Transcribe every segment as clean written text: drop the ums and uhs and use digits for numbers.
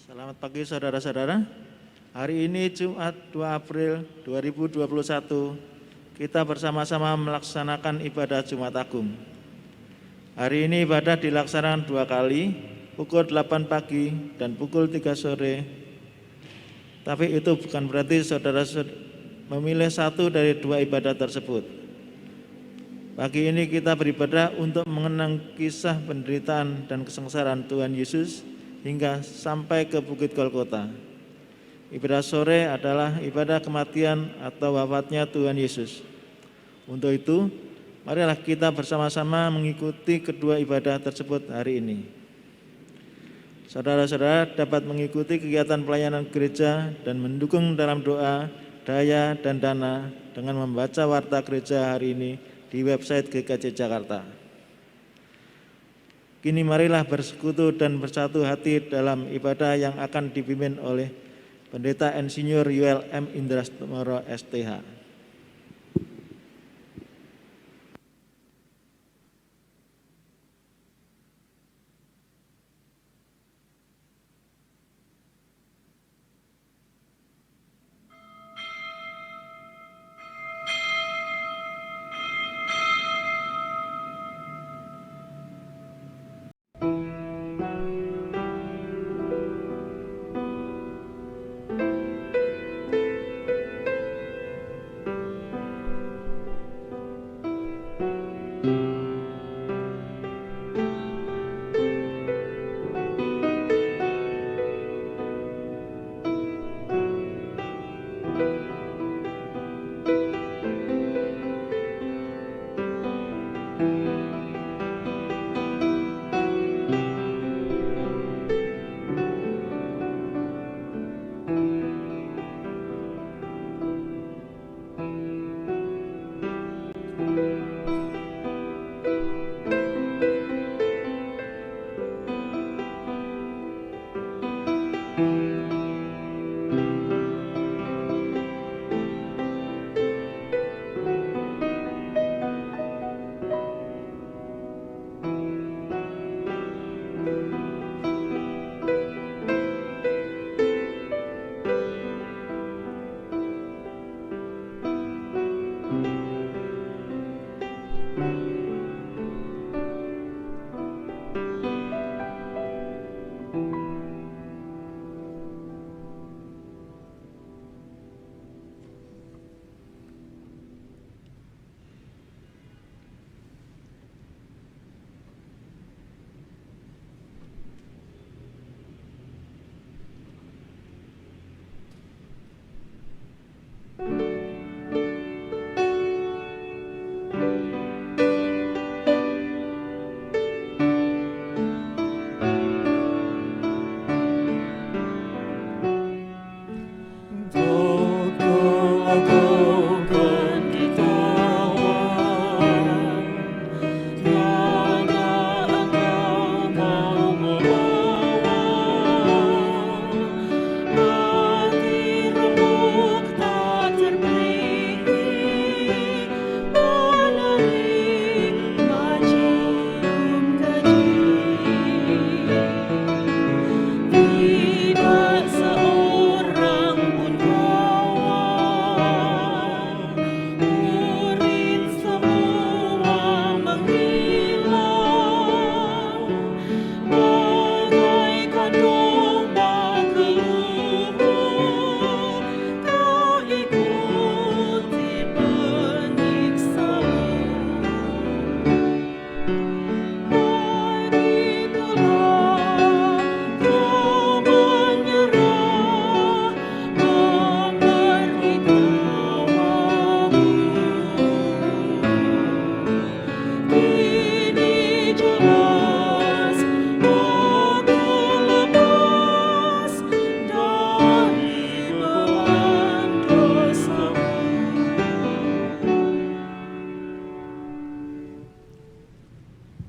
Selamat pagi saudara-saudara. Hari ini Jumat 2 April 2021, kita bersama-sama melaksanakan ibadah Jumat Agung. Hari ini ibadah dilaksanakan 2 kali, pukul 8 pagi dan pukul 3 sore. Tapi itu bukan berarti saudara memilih satu dari 2 ibadah tersebut. Pagi ini kita beribadah untuk mengenang kisah penderitaan dan kesengsaraan Tuhan Yesus hingga sampai ke Bukit Golgota. Ibadah sore adalah ibadah kematian atau wafatnya Tuhan Yesus. Untuk itu, marilah kita bersama-sama mengikuti kedua ibadah tersebut hari ini. Saudara-saudara dapat mengikuti kegiatan pelayanan gereja dan mendukung dalam doa, daya, dan dana dengan membaca warta gereja hari ini di website GKJ Jakarta. Kini marilah bersekutu dan bersatu hati dalam ibadah yang akan dipimpin oleh Pendeta Insinyur Yuel M. Indrasmoro STH.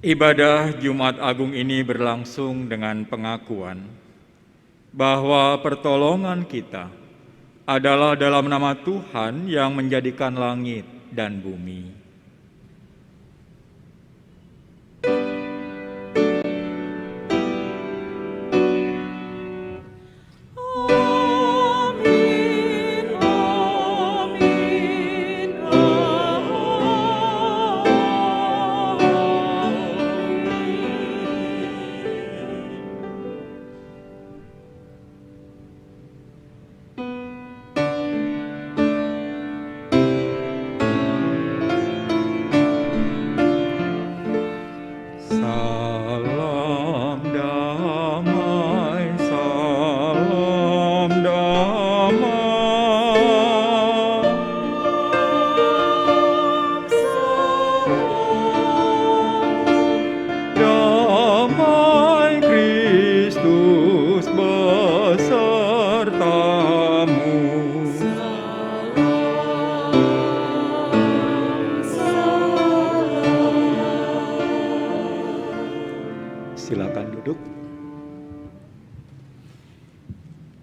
Ibadah Jumat Agung ini berlangsung dengan pengakuan bahwa pertolongan kita adalah dalam nama Tuhan yang menjadikan langit dan bumi.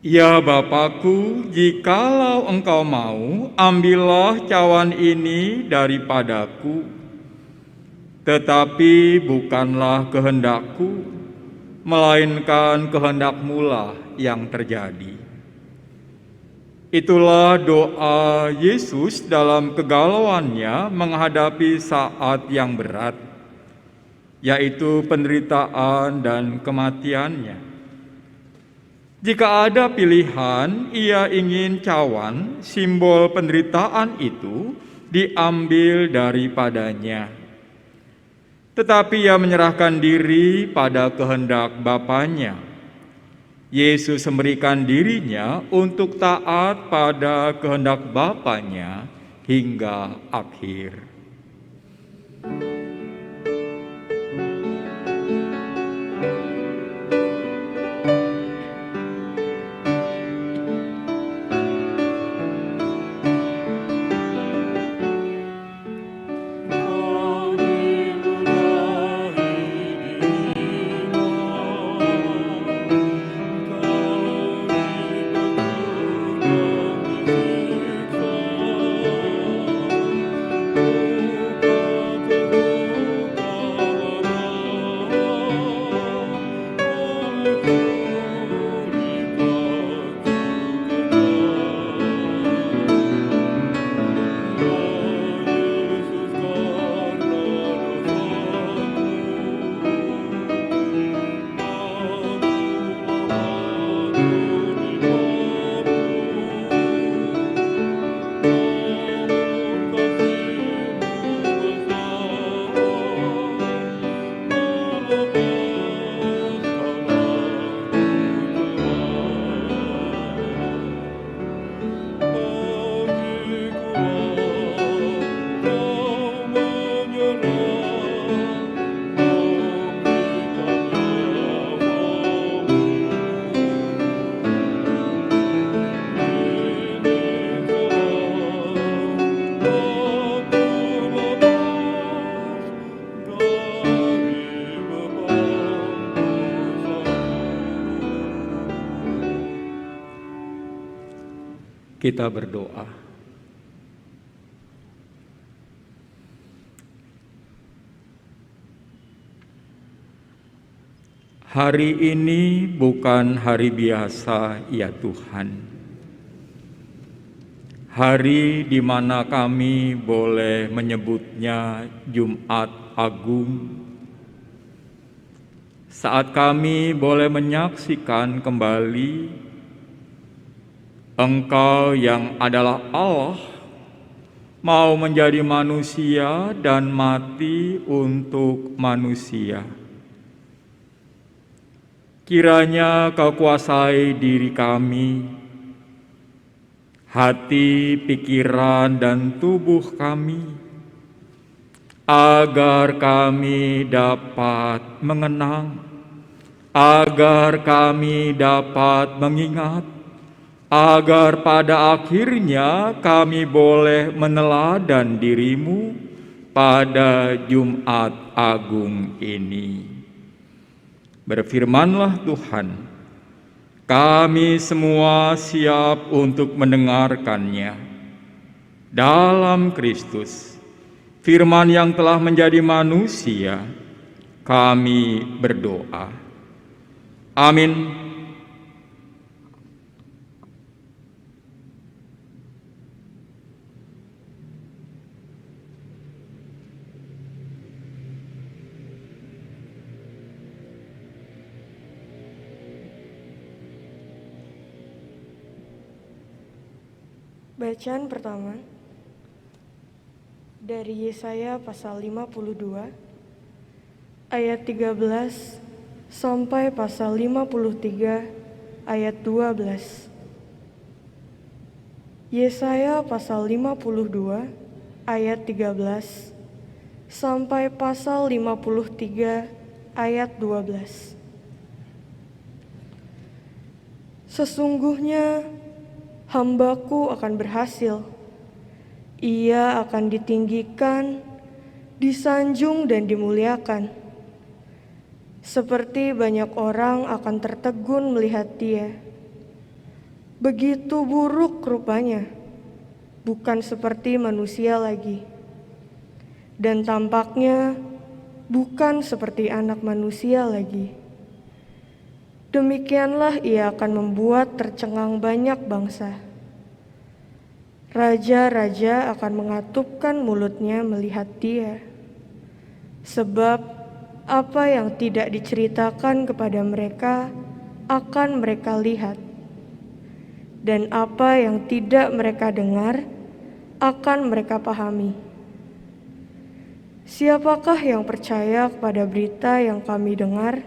Ya Bapakku, jikalau engkau mau, ambillah cawan ini daripadaku. Tetapi bukanlah kehendakku, melainkan kehendak-Mu yang terjadi. Itulah doa Yesus dalam kegalauannya menghadapi saat yang berat, yaitu penderitaan dan kematiannya. Jika ada pilihan, ia ingin cawan, simbol penderitaan itu, diambil daripadanya. Tetapi ia menyerahkan diri pada kehendak Bapanya. Yesus memberikan dirinya untuk taat pada kehendak Bapanya hingga akhir. Kita berdoa. Hari ini bukan hari biasa, ya Tuhan. Hari di mana kami boleh menyebutnya Jumat Agung. Saat kami boleh menyaksikan kembali Engkau yang adalah Allah mau menjadi manusia dan mati untuk manusia. Kiranya Kau kuasai diri kami, hati, pikiran, dan tubuh kami, agar kami dapat mengenang, agar kami dapat mengingat, agar pada akhirnya kami boleh meneladan diri-Mu pada Jumat Agung ini. Berfirmanlah Tuhan, kami semua siap untuk mendengarkannya. Dalam Kristus, firman yang telah menjadi manusia, kami berdoa. Amin. Bacaan pertama dari Yesaya pasal 52 ayat 13 sampai pasal 53 ayat 12. Yesaya pasal 52 ayat 13 sampai pasal 53 ayat 12. Sesungguhnya hamba-Ku akan berhasil, ia akan ditinggikan, disanjung dan dimuliakan. Seperti banyak orang akan tertegun melihat dia. Begitu buruk rupanya, bukan seperti manusia lagi. Dan tampaknya bukan seperti anak manusia lagi. Demikianlah ia akan membuat tercengang banyak bangsa. Raja-raja akan mengatupkan mulutnya melihat dia. Sebab apa yang tidak diceritakan kepada mereka akan mereka lihat. Dan apa yang tidak mereka dengar akan mereka pahami. Siapakah yang percaya kepada berita yang kami dengar?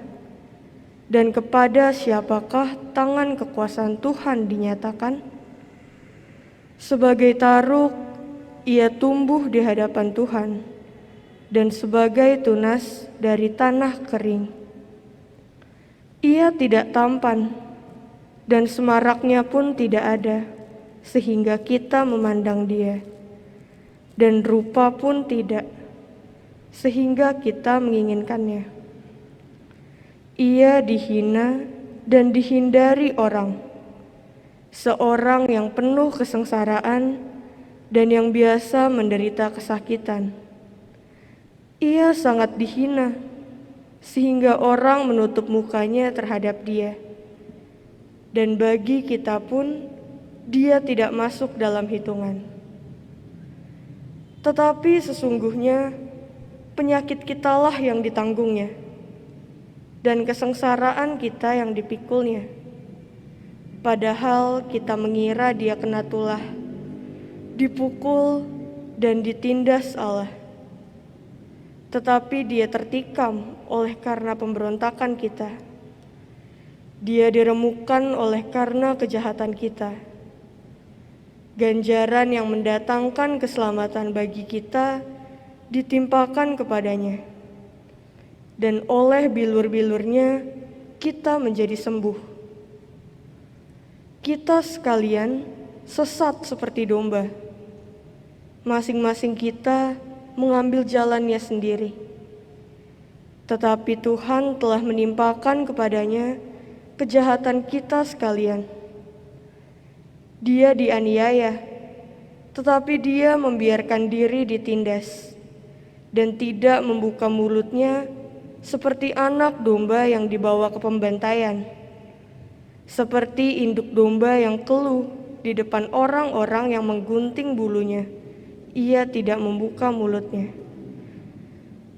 Dan kepada siapakah tangan kekuasaan Tuhan dinyatakan? Sebagai taruk, ia tumbuh di hadapan Tuhan, dan sebagai tunas dari tanah kering. Ia tidak tampan, dan semaraknya pun tidak ada, sehingga kita memandang dia. Dan rupa pun tidak, sehingga kita menginginkannya. Ia dihina dan dihindari orang, seorang yang penuh kesengsaraan dan yang biasa menderita kesakitan. Ia sangat dihina, sehingga orang menutup mukanya terhadap dia. Dan bagi kita pun, dia tidak masuk dalam hitungan. Tetapi sesungguhnya, penyakit kitalah yang ditanggungnya, dan kesengsaraan kita yang dipikulnya. Padahal kita mengira dia kena tulah, dipukul dan ditindas Allah. Tetapi dia tertikam oleh karena pemberontakan kita. Dia diremukkan oleh karena kejahatan kita. Ganjaran yang mendatangkan keselamatan bagi kita ditimpakan kepadanya, dan oleh bilur-bilurnya kita menjadi sembuh. Kita sekalian sesat seperti domba. Masing-masing kita mengambil jalannya sendiri. Tetapi Tuhan telah menimpakan kepadanya kejahatan kita sekalian. Dia dianiaya, tetapi dia membiarkan diri ditindas, dan tidak membuka mulutnya seperti anak domba yang dibawa ke pembantaian, seperti induk domba yang keluh di depan orang-orang yang menggunting bulunya. Ia tidak membuka mulutnya.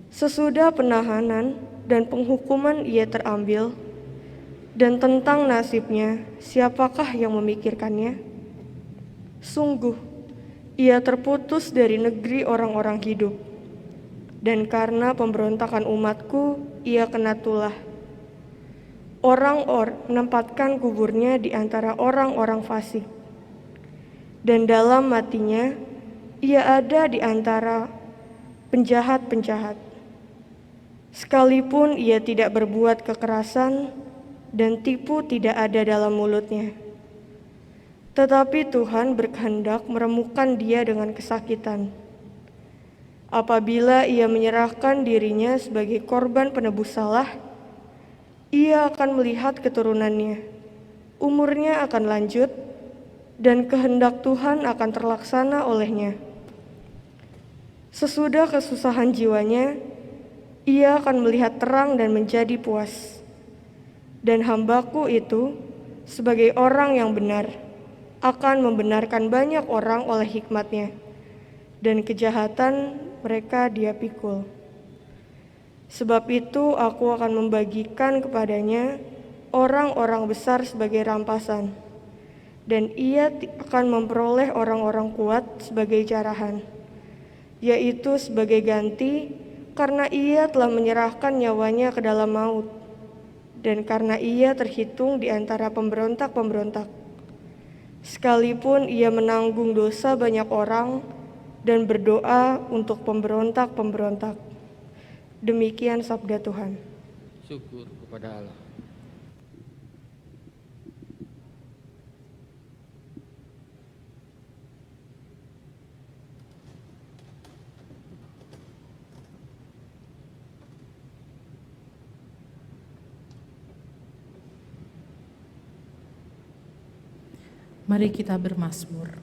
Sesudah penahanan dan penghukuman ia terambil, dan tentang nasibnya siapakah yang memikirkannya? Sungguh, ia terputus dari negeri orang-orang hidup, dan karena pemberontakan umatku, ia kena tulah. Orang menempatkan kuburnya di antara orang-orang fasik, dan dalam matinya, ia ada di antara penjahat-penjahat. Sekalipun ia tidak berbuat kekerasan, dan tipu tidak ada dalam mulutnya. Tetapi Tuhan berkehendak meremukkan dia dengan kesakitan. Apabila ia menyerahkan dirinya sebagai korban penebus salah, ia akan melihat keturunannya. Umurnya akan lanjut, dan kehendak Tuhan akan terlaksana olehnya. Sesudah kesusahan jiwanya, ia akan melihat terang dan menjadi puas. Dan hambaku itu, sebagai orang yang benar, akan membenarkan banyak orang oleh hikmatnya, dan kejahatan mereka dia pikul. Sebab itu aku akan membagikan kepadanya orang-orang besar sebagai rampasan, dan ia akan memperoleh orang-orang kuat sebagai jarahan, yaitu sebagai ganti karena ia telah menyerahkan nyawanya ke dalam maut, dan karena ia terhitung di antara pemberontak-pemberontak. Sekalipun ia menanggung dosa banyak orang dan berdoa untuk pemberontak-pemberontak. Demikian sabda Tuhan. Syukur kepada Allah. Mari kita bermazmur.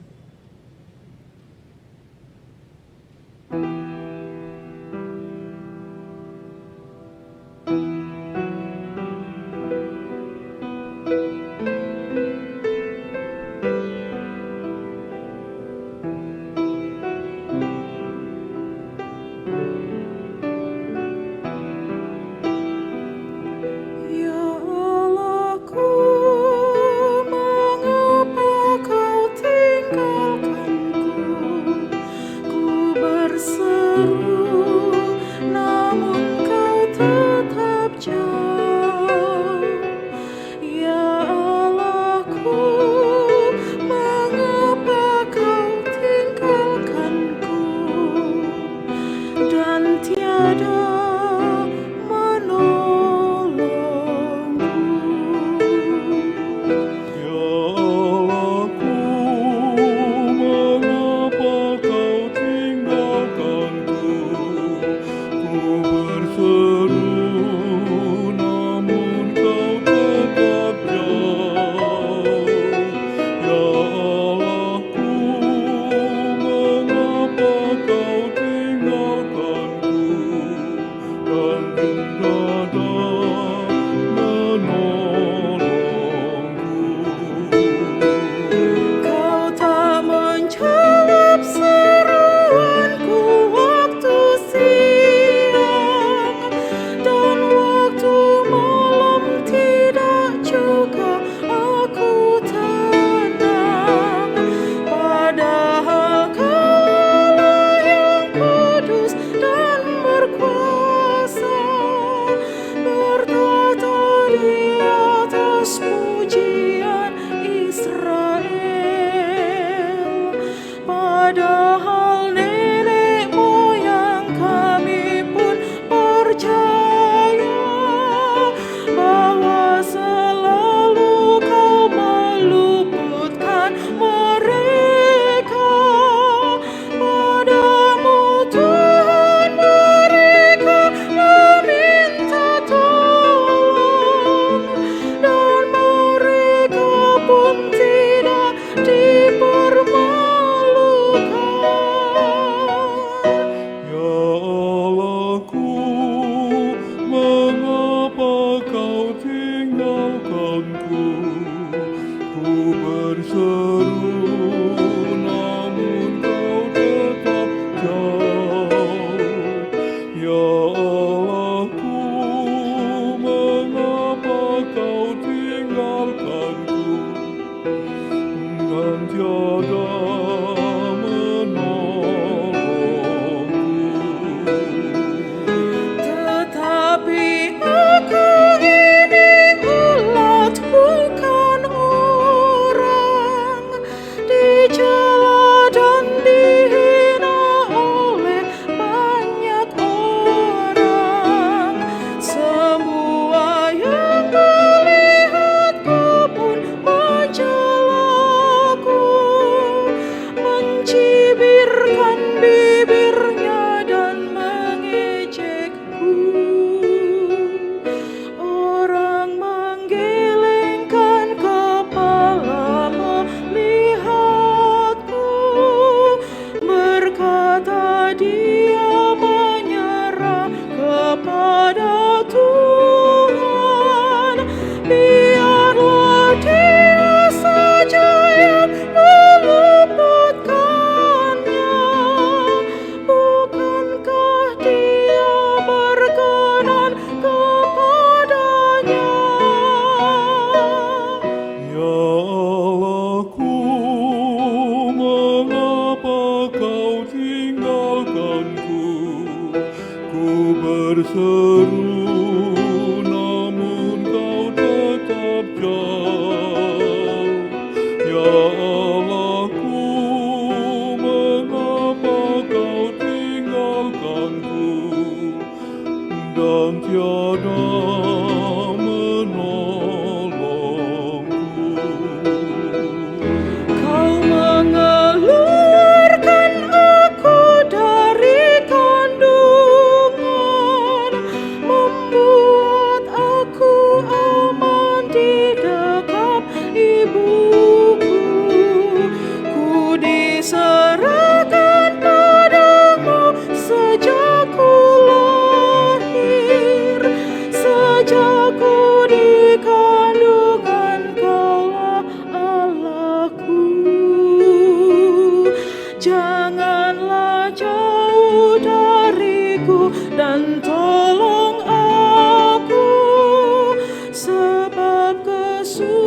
Ibuku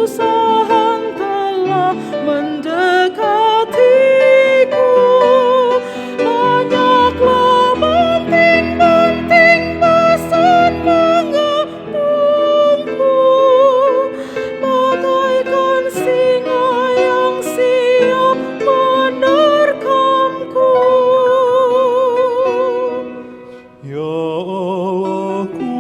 kesusahan telah mendekatiku. Banyaklah banting-banting besan mengepungku, bagaikan singa yang siap menerkamku. Ya Allahku,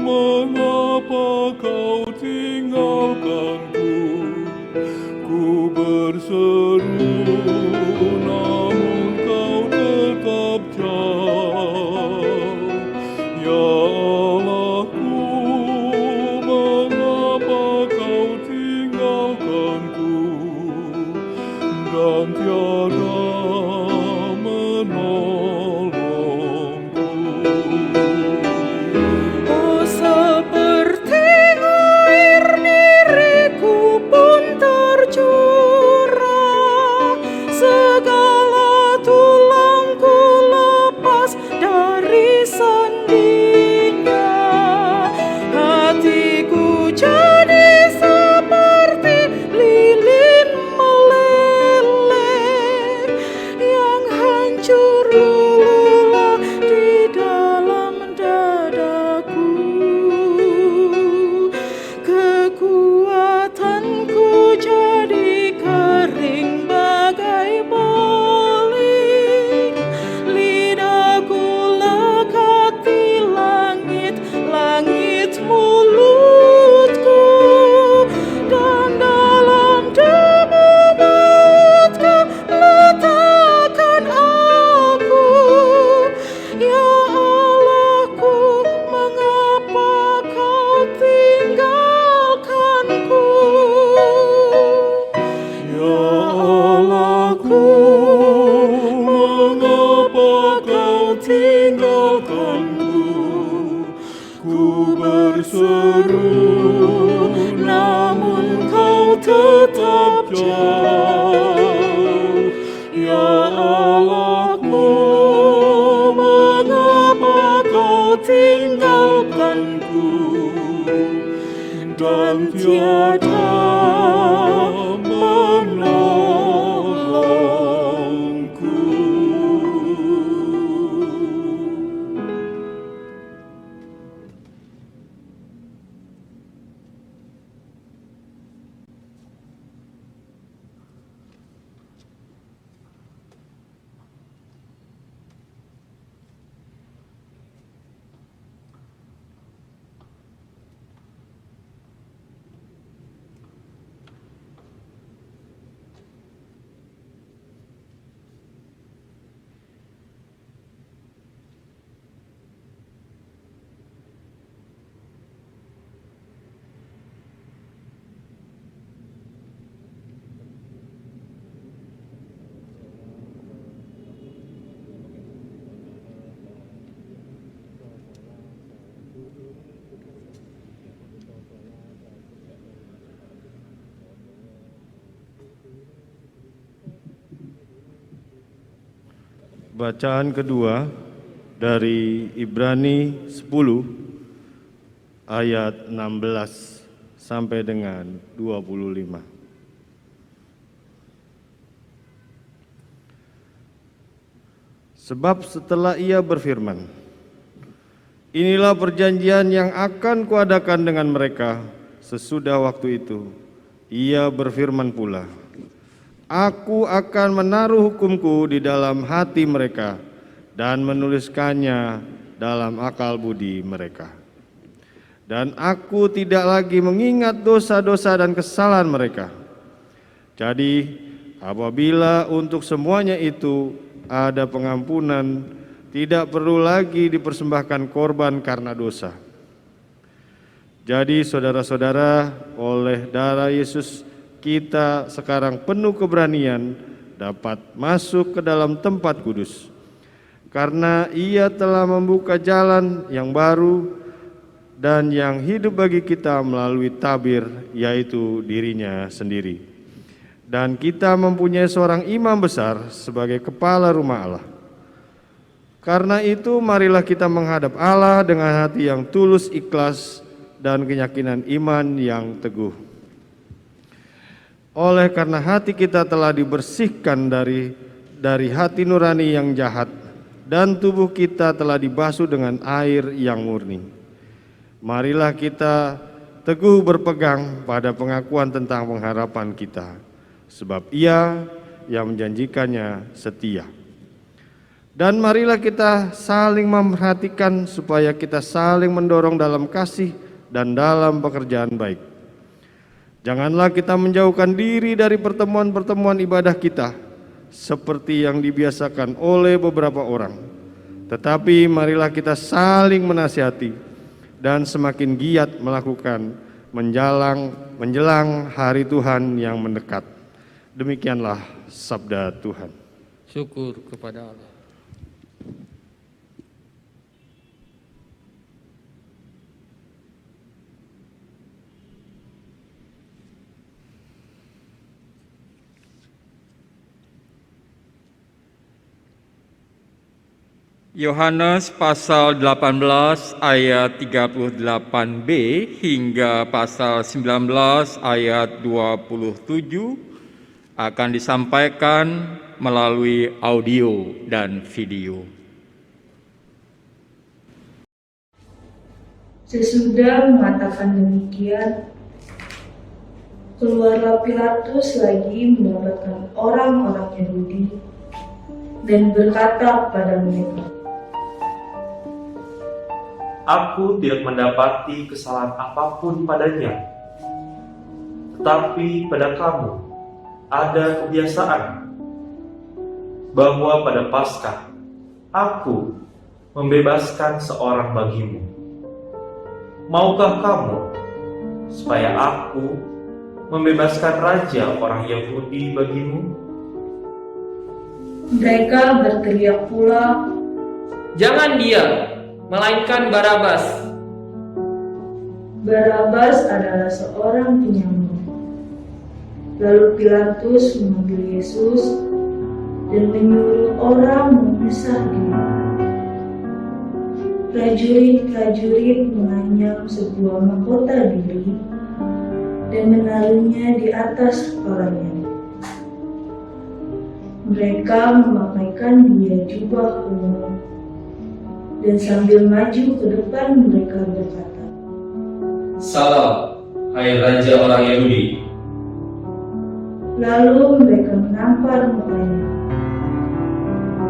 mengapa kau tinggalkanku? Ku berseru, namun kau tetap jauh. Ya Allahku, mengapa kau tinggalkanku dan tiada menolongku? Oh, seperti air diriku pun tercurah, segala tulangku lepas dari sendinya. Hatiku jadi seperti lilin meleleh yang hancur luluh di dalam dadaku. Kekuatanku jadi kering bagai beling, lidahku lekat di langit, langit mulutku, dan dalam debu maut kau letakkan aku. Ya Allahku, mengapa kau tinggalkanku? Ya Allahku, mengapa kau tinggalkanku? Ku berseru, namun kau tetap jauh. Ya Allahku, mengapa kau tinggalkanku dan tiada menolongku? Bacaan kedua dari Ibrani 10 ayat 16 sampai dengan 25. Sebab setelah ia berfirman, inilah perjanjian yang akan kuadakan dengan mereka sesudah waktu itu. Ia berfirman pula, Aku akan menaruh hukumku di dalam hati mereka dan menuliskannya dalam akal budi mereka. Dan aku tidak lagi mengingat dosa-dosa dan kesalahan mereka. Jadi apabila untuk semuanya itu ada pengampunan, tidak perlu lagi dipersembahkan korban karena dosa. Jadi saudara-saudara, oleh darah Yesus kita sekarang penuh keberanian dapat masuk ke dalam tempat kudus, karena Ia telah membuka jalan yang baru dan yang hidup bagi kita melalui tabir, yaitu dirinya sendiri. Dan kita mempunyai seorang imam besar sebagai kepala rumah Allah. Karena itu marilah kita menghadap Allah dengan hati yang tulus ikhlas dan keyakinan iman yang teguh. Oleh karena hati kita telah dibersihkan dari hati nurani yang jahat, dan tubuh kita telah dibasuh dengan air yang murni, marilah kita teguh berpegang pada pengakuan tentang pengharapan kita, sebab Ia yang menjanjikannya setia. Dan marilah kita saling memperhatikan supaya kita saling mendorong dalam kasih dan dalam pekerjaan baik. Janganlah kita menjauhkan diri dari pertemuan-pertemuan ibadah kita seperti yang dibiasakan oleh beberapa orang, tetapi marilah kita saling menasihati dan semakin giat melakukan menjelang hari Tuhan yang mendekat. Demikianlah sabda Tuhan. Syukur kepada Allah. Yohanes pasal 18 ayat 38b hingga pasal 19 ayat 27 akan disampaikan melalui audio dan video. Sesudah mengatakan demikian, keluarlah Pilatus lagi mendapatkan orang-orang Yahudi dan berkata kepada mereka, Aku tidak mendapati kesalahan apapun padanya, tetapi pada kamu ada kebiasaan bahwa pada Paskah aku membebaskan seorang bagimu. Maukah kamu supaya aku membebaskan raja orang Yahudi bagimu? Mereka berteriak pula, Jangan dia, melainkan Barabas. Barabas adalah seorang penyamun. Lalu Pilatus mengambil Yesus dan menyuruh orang memisah dia. Prajurit-prajurit menganyam sebuah mahkota duri dan menaruhnya di atas kepalanya. Mereka memakaikan dia jubah ungu, dan sambil maju ke depan mereka berkata, Salam, hai raja orang Yahudi. Lalu mereka menampar mukanya.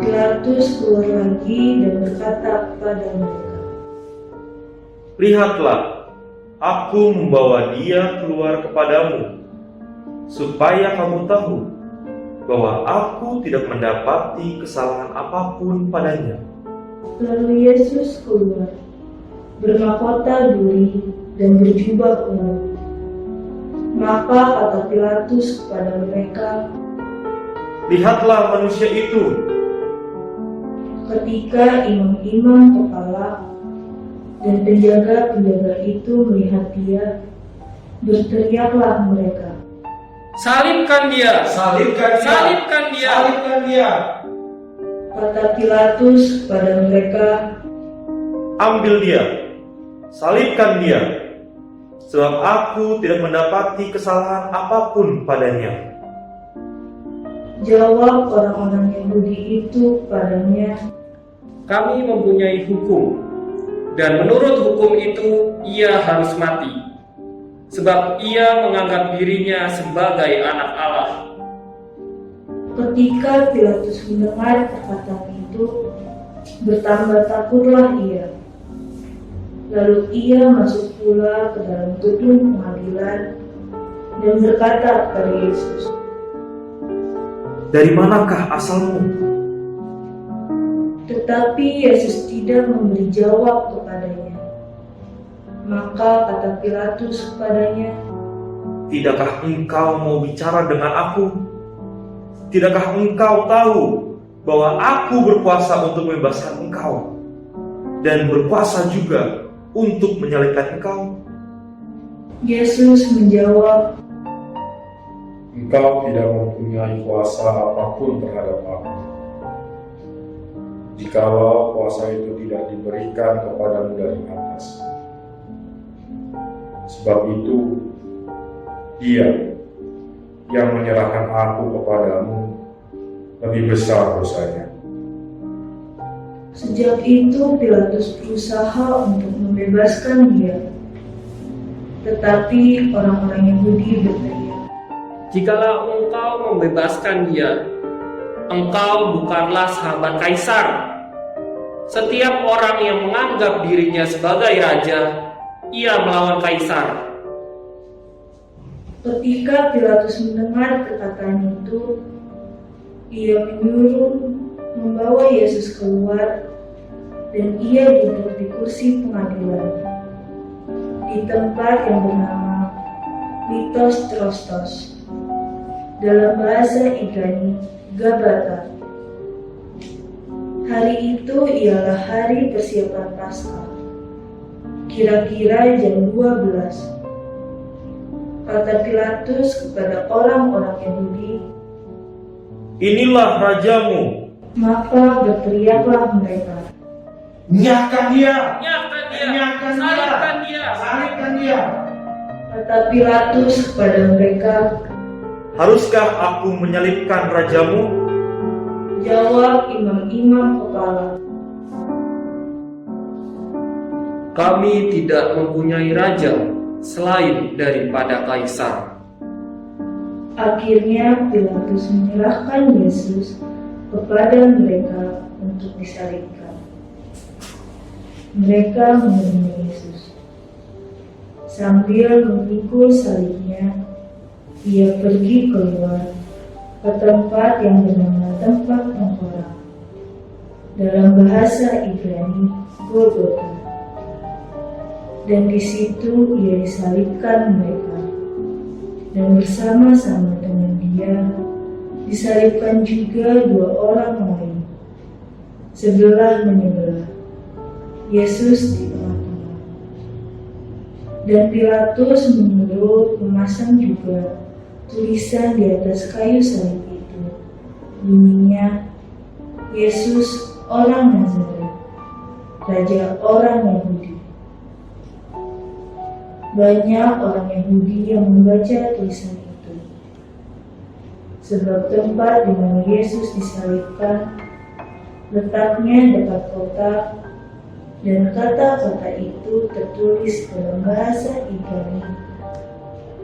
Pilatus keluar lagi dan berkata kepada mereka, Lihatlah, aku membawa dia keluar kepadamu, supaya kamu tahu bahwa aku tidak mendapati kesalahan apapun padanya. Lalu Yesus keluar, bermahkota duri dan berjubah ungu. Maka kata Pilatus kepada mereka, Lihatlah manusia itu. ketika imam-imam kepala dan penjaga-penjaga itu melihat dia, berteriaklah mereka, Salibkan dia! Salibkan dia! Salibkan dia! Salibkan dia! Kata Pilatus kepada mereka, Ambil dia, salibkan dia, sebab aku tidak mendapati kesalahan apapun padanya. Jawab orang-orang Yahudi itu kepadanya, Kami mempunyai hukum, dan menurut hukum itu ia harus mati, sebab ia menganggap dirinya sebagai anak Allah. Ketika Pilatus mendengar perkataan itu, bertambah takutlah ia. Lalu ia masuk pula ke dalam gedung pengadilan dan berkata kepada Yesus, Dari manakah asalmu? Tetapi Yesus tidak memberi jawab kepadanya. Maka kata Pilatus kepadanya, Tidakkah engkau mau bicara dengan aku? Tidakkah engkau tahu bahwa aku berkuasa untuk membebaskan engkau dan berkuasa juga untuk menyalibkan engkau? Yesus menjawab, Engkau tidak mempunyai kuasa apapun terhadap aku, jikalau kuasa itu tidak diberikan kepadamu dari atas. Sebab itu, Dia yang menyerahkan aku kepadamu lebih besar dosanya. Sejak itu Pilatus berusaha untuk membebaskan dia. Tetapi orang-orang Yahudi berteriak, "Jikalau engkau membebaskan dia, engkau bukanlah sahabat Kaisar. Setiap orang yang menganggap dirinya sebagai raja, ia melawan Kaisar." Ketika Pilatus mendengar perkataan itu, ia menyuruh membawa Yesus keluar dan ia duduk di kursi pengadilan di tempat yang bernama Lithos, dalam bahasa Ibrani Gabata. Hari itu ialah hari persiapan Paskah, kira-kira jam 12. Kata Pilatus kepada orang-orang Yahudi, Inilah rajamu. maka berteriaklah mereka, Nyahkan dia. Nyahkan dia! Nyahkan dia. Salibkan dia! Salibkan dia. Kata Pilatus kepada mereka, Haruskah aku menyalibkan rajamu? jawab imam-imam kepala, Kami tidak mempunyai raja selain daripada Kaisar. Akhirnya Pilatus menyerahkan Yesus kepada mereka untuk disalibkan. Mereka menerima Yesus. Sambil memikul salibnya, ia pergi keluar ke tempat yang bernama tempat tengkorak, dalam bahasa Ibrani Golgota. Dan di situ ia disalibkan mereka, dan bersama-sama dengan dia disalibkan juga dua orang lain, sebelah menyebelah, Yesus di tengah-tengah. Dan Pilatus menyuruh memasang juga tulisan di atas kayu salib itu, bunyinya, Yesus orang Nazaret, Raja orang Yahudi. Banyak orang Yahudi yang membaca tulisan itu, sebab tempat di mana Yesus disalibkan letaknya dekat kota, dan kata-kata itu tertulis dalam bahasa Ibrani,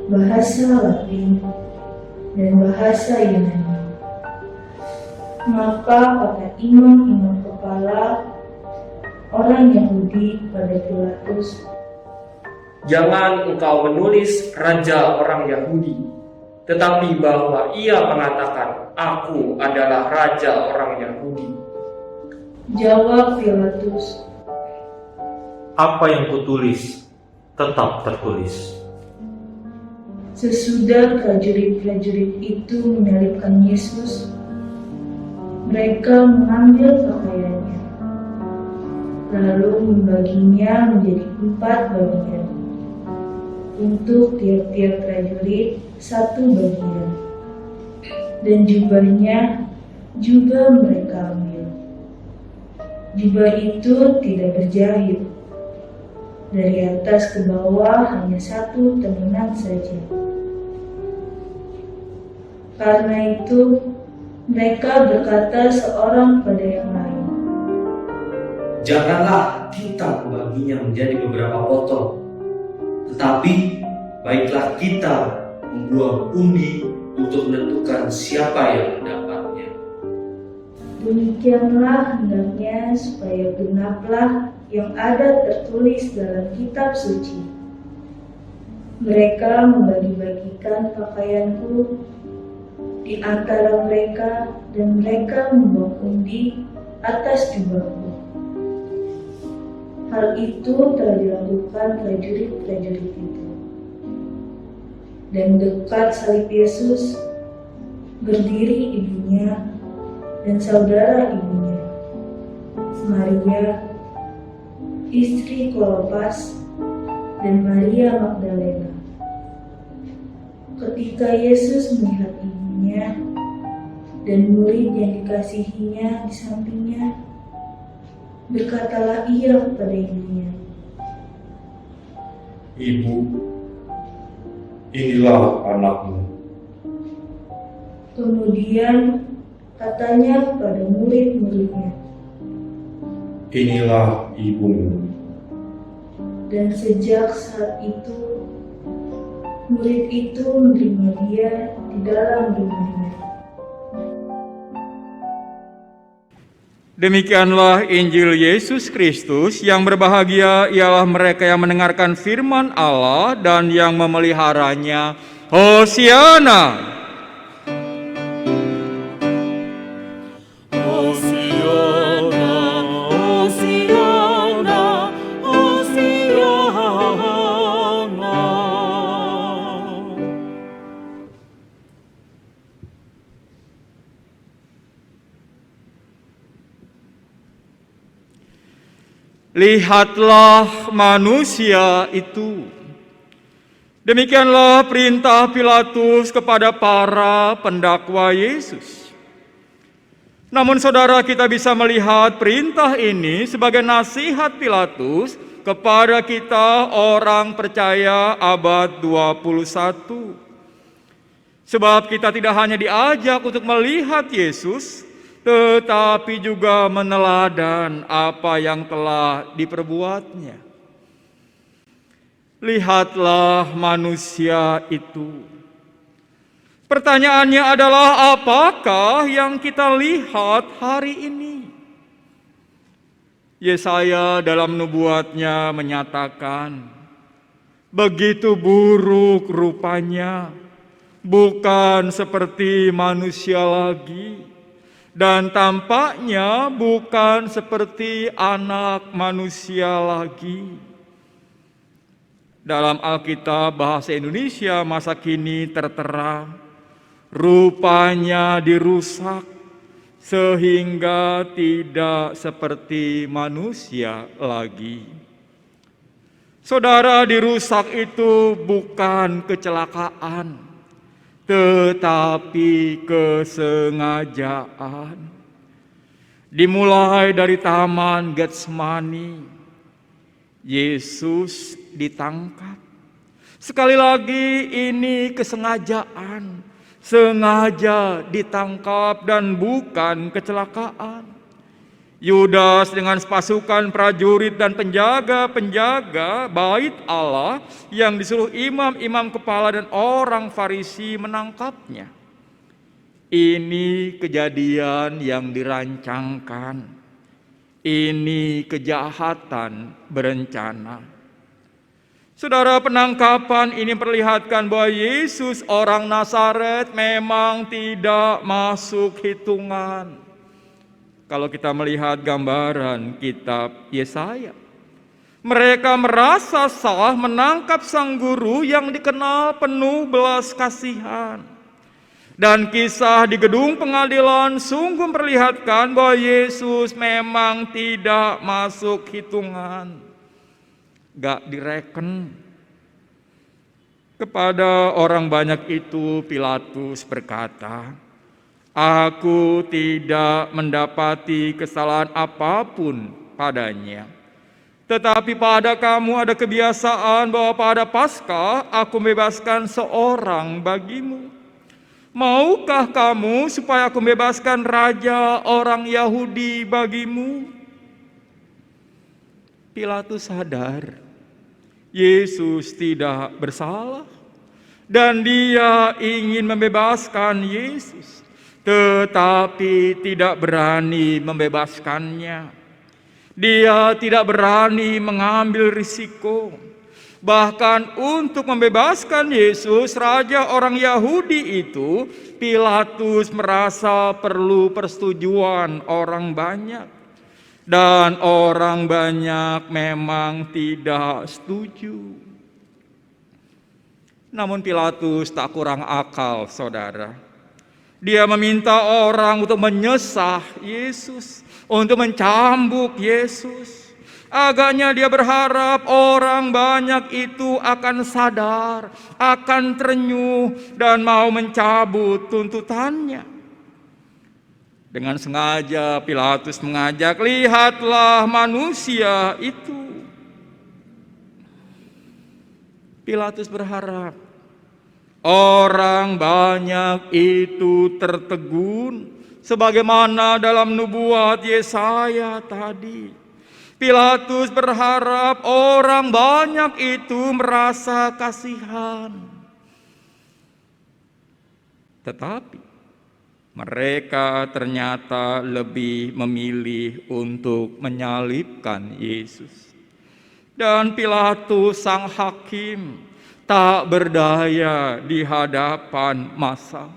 bahasa Latin, dan bahasa Yunani. Maka kata imam-imam kepala orang Yahudi pada Pilatus, Jangan engkau menulis raja orang Yahudi, tetapi bahwa ia mengatakan, Aku adalah raja orang Yahudi. Jawab Pilatus, Apa yang kutulis tetap tertulis. sesudah prajurit-prajurit itu menyalibkan Yesus, mereka mengambil pakaiannya, lalu membaginya menjadi 4 bagian. Untuk tiap-tiap prajurit 1 bagian, dan jubahnya juga mereka ambil. Jubah itu tidak berjahit, dari atas ke bawah hanya 1 tenunan saja. Karena itu mereka berkata seorang pada yang lain, Janganlah kita membaginya menjadi beberapa potong, tetapi baiklah kita membuang undi untuk menentukan siapa yang mendapatnya. Demikianlah hendaknya supaya genaplah yang ada tertulis dalam kitab suci. Mereka membagi-bagikan pakaianku di antara mereka, dan mereka membuang undi atas jubahku. Hal itu telah dilakukan prajurit-prajurit itu. Dan dekat salib Yesus berdiri ibunya dan saudara ibunya, Maria, istri Klopas, dan Maria Magdalena. Ketika Yesus melihat ibunya dan murid yang dikasihinya di sampingnya, berkatalah ia kepada ibunya, Ibu, inilah anakmu. Kemudian katanya pada murid-muridnya, Inilah ibumu. dan sejak saat itu murid itu menerima dia di dalam rumahnya. Demikianlah Injil Yesus Kristus. Yang berbahagia ialah mereka yang mendengarkan firman Allah dan yang memeliharanya. Hosiana! Lihatlah manusia itu. Demikianlah perintah Pilatus kepada para pendakwa Yesus. Namun saudara, kita bisa melihat perintah ini sebagai nasihat Pilatus kepada kita orang percaya abad 21. Sebab kita tidak hanya diajak untuk melihat Yesus, tetapi juga meneladan apa yang telah diperbuatnya. Lihatlah manusia itu. Pertanyaannya adalah, apakah yang kita lihat hari ini? Yesaya dalam nubuatnya menyatakan, begitu buruk rupanya, bukan seperti manusia lagi, dan tampaknya bukan seperti anak manusia lagi. Dalam Alkitab bahasa Indonesia masa kini tertera, rupanya dirusak sehingga tidak seperti manusia lagi. Saudara, dirusak itu bukan kecelakaan, tetapi kesengajaan. Dimulai dari Taman Getsemani, Yesus ditangkap. Sekali lagi ini kesengajaan, sengaja ditangkap dan bukan kecelakaan. Yudas dengan pasukan prajurit dan penjaga-penjaga bait Allah yang disuruh imam-imam kepala dan orang Farisi menangkapnya. Ini kejadian yang dirancangkan. Ini kejahatan berencana. Saudara, penangkapan ini memperlihatkan bahwa Yesus orang Nazaret memang tidak masuk hitungan. Kalau kita melihat gambaran kitab Yesaya, mereka merasa salah menangkap sang guru yang dikenal penuh belas kasihan. Dan kisah di gedung pengadilan sungguh memperlihatkan bahwa Yesus memang tidak masuk hitungan. Gak direken. Kepada orang banyak itu Pilatus berkata, aku tidak mendapati kesalahan apapun padanya. Tetapi pada kamu ada kebiasaan bahwa pada Paskah aku membebaskan seorang bagimu. Maukah kamu supaya aku membebaskan raja orang Yahudi bagimu? Pilatus sadar Yesus tidak bersalah dan dia ingin membebaskan Yesus, tetapi tidak berani membebaskannya. Dia tidak berani mengambil risiko. Bahkan untuk membebaskan Yesus, raja orang Yahudi itu, Pilatus merasa perlu persetujuan orang banyak. Dan orang banyak memang tidak setuju. Namun Pilatus tak kurang akal, saudara. Dia meminta orang untuk menyesah Yesus, untuk mencambuk Yesus. Agaknya dia berharap orang banyak itu akan sadar, akan terenyuh dan mau mencabut tuntutannya. Dengan sengaja Pilatus mengajak, lihatlah manusia itu. Pilatus berharap Orang banyak itu tertegun, sebagaimana dalam nubuat Yesaya tadi. Pilatus berharap orang banyak itu merasa kasihan. Tetapi mereka ternyata lebih memilih untuk menyalibkan Yesus. Dan Pilatus sang hakim tak berdaya di hadapan massa.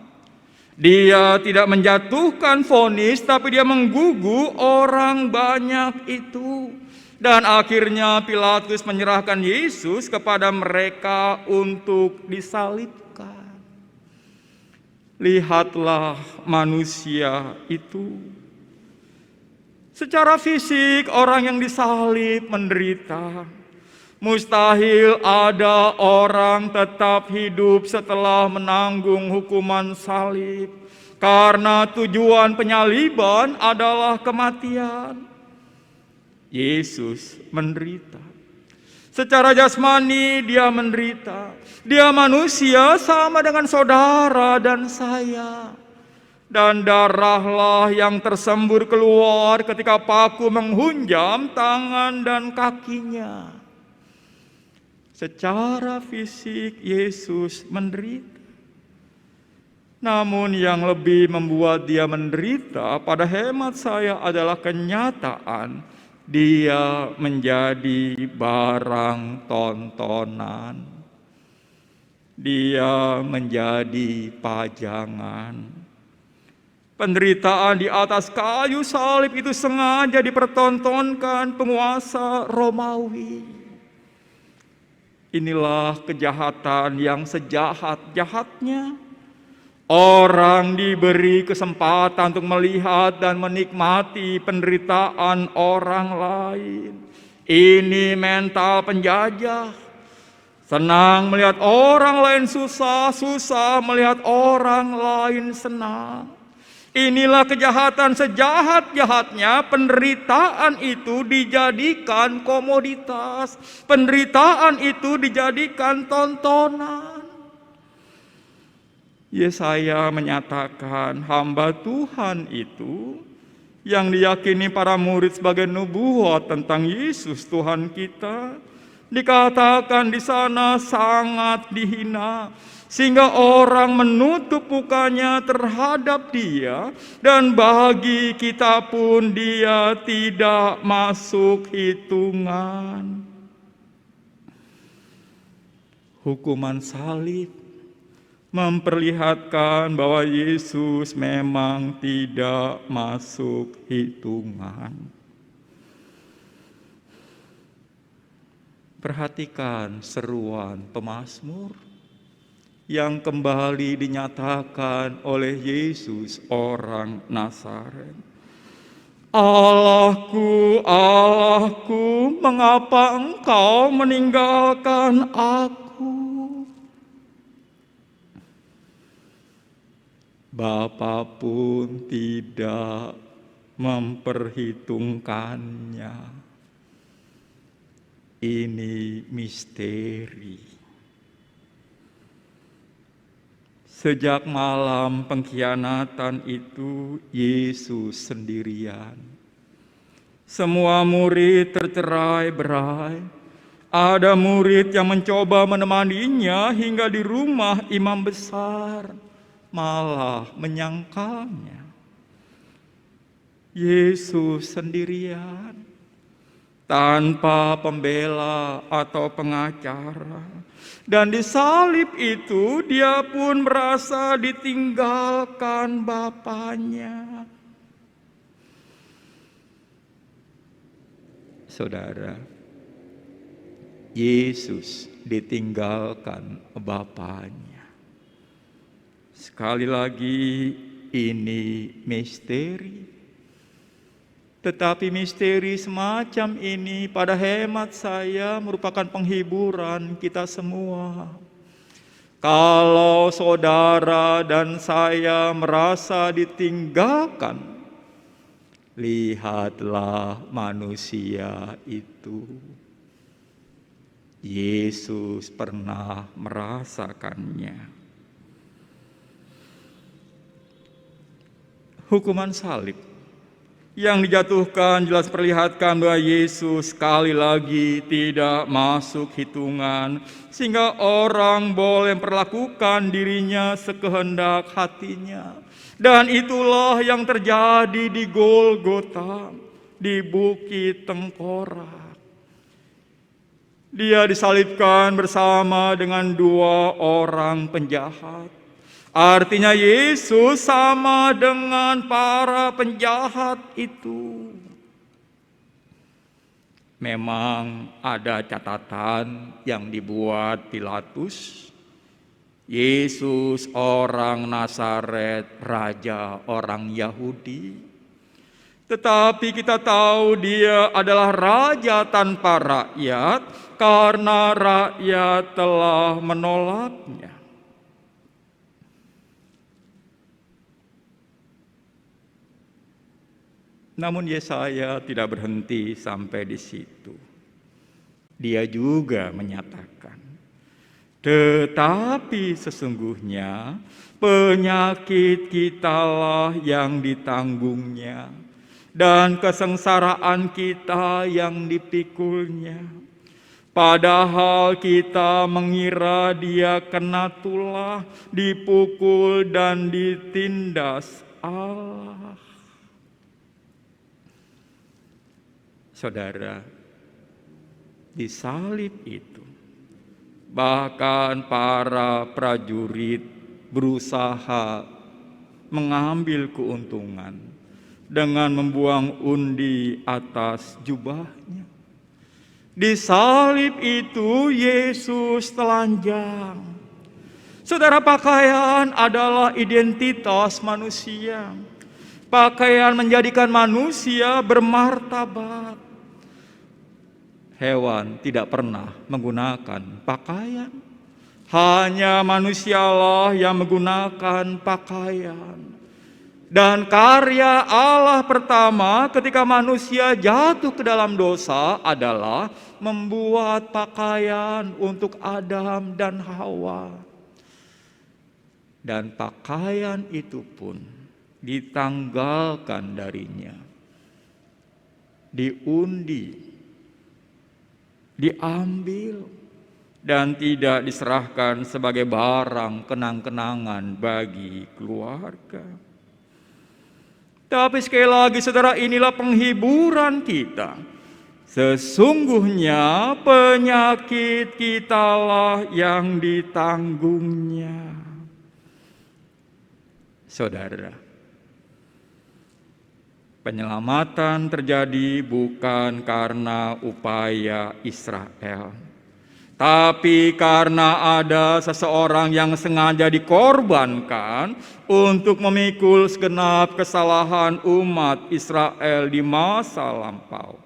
Dia tidak menjatuhkan vonis, tapi dia menggugu orang banyak itu. Dan akhirnya Pilatus menyerahkan Yesus kepada mereka untuk disalibkan. Lihatlah manusia itu. Secara fisik orang yang disalib menderita. Mustahil ada orang tetap hidup setelah menanggung hukuman salib, karena tujuan penyaliban adalah kematian. Yesus menderita. Secara jasmani dia menderita. Dia manusia sama dengan saudara dan saya. Dan darahlah yang tersembur keluar ketika paku menghunjam tangan dan kakinya. Secara fisik Yesus menderita. Namun yang lebih membuat dia menderita pada hemat saya adalah kenyataan dia menjadi barang tontonan. Dia menjadi pajangan. Penderitaan di atas kayu salib itu sengaja dipertontonkan penguasa Romawi. Inilah kejahatan yang sejahat-jahatnya. Orang diberi kesempatan untuk melihat dan menikmati penderitaan orang lain. Ini mental penjajah. Senang melihat orang lain susah, susah melihat orang lain senang. Inilah kejahatan sejahat-jahatnya. Penderitaan itu dijadikan komoditas. Penderitaan itu dijadikan tontonan. Yesaya menyatakan hamba Tuhan itu yang diyakini para murid sebagai nubuat tentang Yesus Tuhan kita, dikatakan di sana sangat dihina, sehingga orang menutup mukanya terhadap dia, dan bagi kita pun dia tidak masuk hitungan. Hukuman salib memperlihatkan bahwa Yesus memang tidak masuk hitungan. Perhatikan seruan pemazmur yang kembali dinyatakan oleh Yesus orang Nazaret. Allahku, Allahku, mengapa engkau meninggalkan aku? Bapa pun tidak memperhitungkannya. Ini misteri. Sejak malam pengkhianatan itu, Yesus sendirian. Semua murid tercerai-berai. Ada murid yang mencoba menemaninya hingga di rumah imam besar, malah menyangkalnya. Yesus sendirian, tanpa pembela atau pengacara. Dan di salib itu dia pun merasa ditinggalkan Bapaknya. Saudara, Yesus ditinggalkan Bapaknya. Sekali lagi, ini misteri. Tetapi misteri semacam ini pada hemat saya merupakan penghiburan kita semua. Kalau saudara dan saya merasa ditinggalkan, lihatlah manusia itu. Yesus pernah merasakannya. hukuman salib yang dijatuhkan jelas perlihatkan bahwa Yesus sekali lagi tidak masuk hitungan, sehingga orang boleh memperlakukan dirinya sekehendak hatinya. Dan itulah yang terjadi di Golgota, di Bukit Tengkorak. Dia disalibkan bersama dengan 2 orang penjahat. Artinya Yesus sama dengan para penjahat itu. Memang ada catatan yang dibuat Pilatus. Yesus orang Nazaret, raja orang Yahudi. Tetapi kita tahu dia adalah raja tanpa rakyat karena rakyat telah menolaknya. Namun Yesaya tidak berhenti sampai di situ. Dia juga menyatakan, tetapi sesungguhnya penyakit kitalah yang ditanggungnya, dan kesengsaraan kita yang dipikulnya. Padahal kita mengira dia kena tulah, dipukul dan ditindas Allah. Saudara, di salib itu bahkan para prajurit berusaha mengambil keuntungan dengan membuang undi atas jubahnya. Di salib itu Yesus telanjang. Saudara, pakaian adalah identitas manusia. Pakaian menjadikan manusia bermartabat. Hewan tidak pernah menggunakan pakaian. Hanya manusialah yang menggunakan pakaian. Dan karya Allah pertama ketika manusia jatuh ke dalam dosa adalah membuat pakaian untuk Adam dan Hawa. Dan pakaian itu pun ditanggalkan darinya, diundi, diambil, dan tidak diserahkan sebagai barang kenang-kenangan bagi keluarga. Tapi sekali lagi saudara, inilah penghiburan kita. Sesungguhnya penyakit kitalah yang ditanggungnya. Saudara, penyelamatan terjadi bukan karena upaya Israel, tapi karena ada seseorang yang sengaja dikorbankan untuk memikul segenap kesalahan umat Israel di masa lampau.